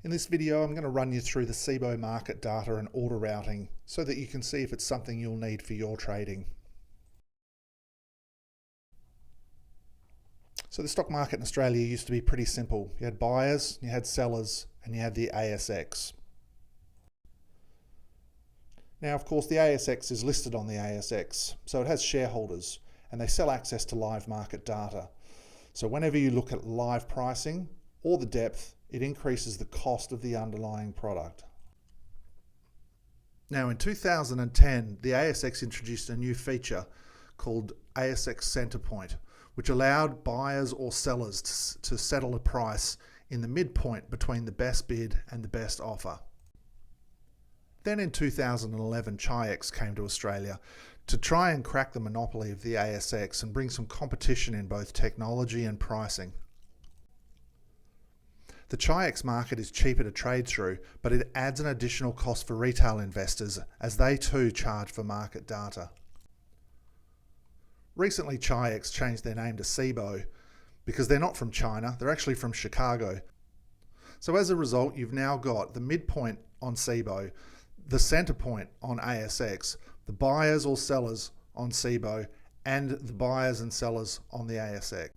In this video, I'm going to run you through the Cboe market data and order routing so that you can see if it's something you'll need for your trading. So the stock market in Australia used to be pretty simple. You had buyers, you had sellers, and you had the ASX. Now, of course, the ASX is listed on the ASX, so it has shareholders, and they sell access to live market data. So whenever you look at live pricing or the depth, it increases the cost of the underlying product. Now, in 2010, the ASX introduced a new feature called ASX Centre Point, which allowed buyers or sellers to settle a price in the midpoint between the best bid and the best offer. Then in 2011, Chi-X came to Australia to try and crack the monopoly of the ASX and bring some competition in both technology and pricing. The Chi-X market is cheaper to trade through, but it adds an additional cost for retail investors as they too charge for market data. Recently, Chi-X changed their name to Cboe because they're not from China, they're actually from Chicago. So as a result, you've now got the midpoint on Cboe, the center point on ASX, the buyers or sellers on Cboe, and the buyers and sellers on the ASX.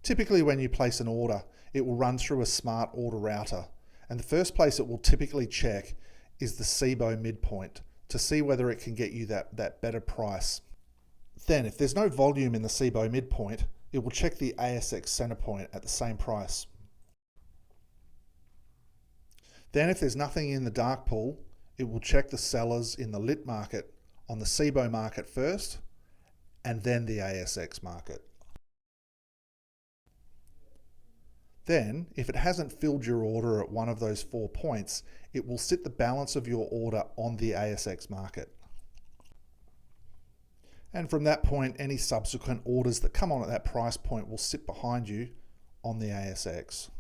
Typically, when you place an order, it will run through a smart order router, and the first place it will typically check is the Cboe midpoint to see whether it can get you that better price. Then, if there's no volume in the Cboe midpoint, it will check the ASX center point at the same price. Then, if there's nothing in the dark pool, it will check the sellers in the lit market on the Cboe market first, and then the ASX market. Then, if it hasn't filled your order at one of those 4 points, it will sit the balance of your order on the ASX market. And from that point, any subsequent orders that come on at that price point will sit behind you on the ASX.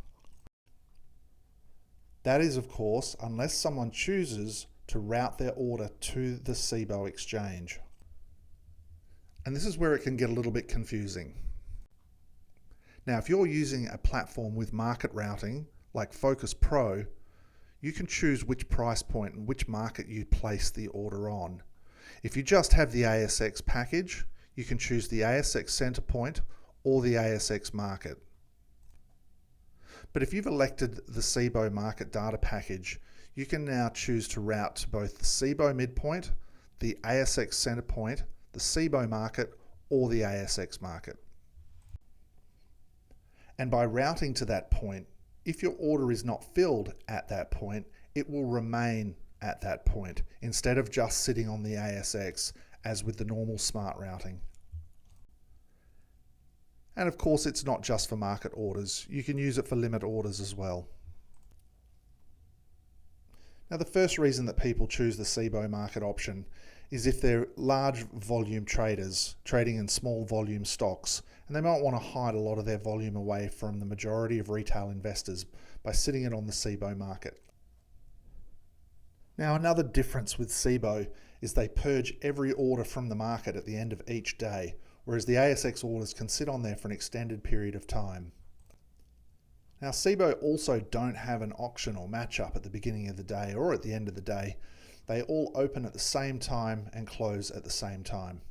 That is, of course, unless someone chooses to route their order to the Cboe exchange. And this is where it can get a little bit confusing. Now, if you're using a platform with market routing, like Focus Pro, you can choose which price point and which market you place the order on. If you just have the ASX package, you can choose the ASX center point or the ASX market. But if you've elected the Cboe market data package, you can now choose to route to both the Cboe midpoint, the ASX center point, the Cboe market, or the ASX market. And by routing to that point, if your order is not filled at that point, it will remain at that point instead of just sitting on the ASX as with the normal smart routing. And of course, it's not just for market orders. You can use it for limit orders as well. Now, the first reason that people choose the Cboe market option is if they're large volume traders trading in small volume stocks, and they might want to hide a lot of their volume away from the majority of retail investors by sitting it on the Cboe market. Now, another difference with Cboe is they purge every order from the market at the end of each day, whereas the ASX orders can sit on there for an extended period of time. Now, Cboe also don't have an auction or match-up at the beginning of the day or at the end of the day. They all open at the same time and close at the same time.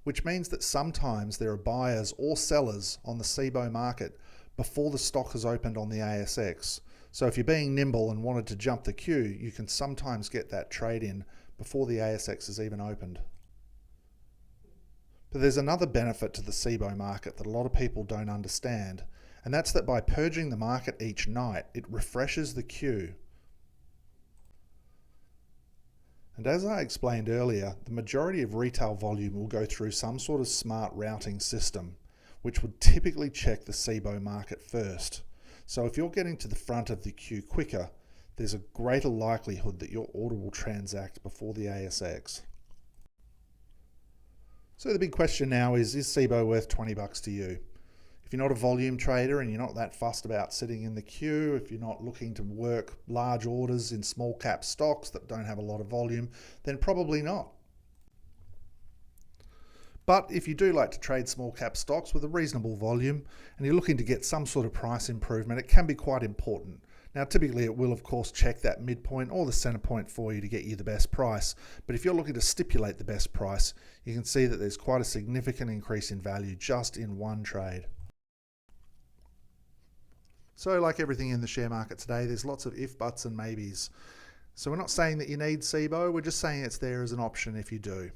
Which means that sometimes there are buyers or sellers on the Cboe market before the stock has opened on the ASX. So if you're being nimble and wanted to jump the queue, you can sometimes get that trade in before the ASX is even opened. But there's another benefit to the Cboe market that a lot of people don't understand, and that's that by purging the market each night, it refreshes the queue. And as I explained earlier, the majority of retail volume will go through some sort of smart routing system, which would typically check the Cboe market first. So if you're getting to the front of the queue quicker, there's a greater likelihood that your order will transact before the ASX. So the big question now is Cboe worth $20 to you? If you're not a volume trader and you're not that fussed about sitting in the queue, if you're not looking to work large orders in small cap stocks that don't have a lot of volume, then probably not. But if you do like to trade small cap stocks with a reasonable volume and you're looking to get some sort of price improvement, it can be quite important. Now, typically it will of course check that midpoint or the center point for you to get you the best price. But if you're looking to stipulate the best price, you can see that there's quite a significant increase in value just in one trade. So like everything in the share market today, there's lots of if, buts and maybes. So we're not saying that you need Cboe, we're just saying it's there as an option if you do.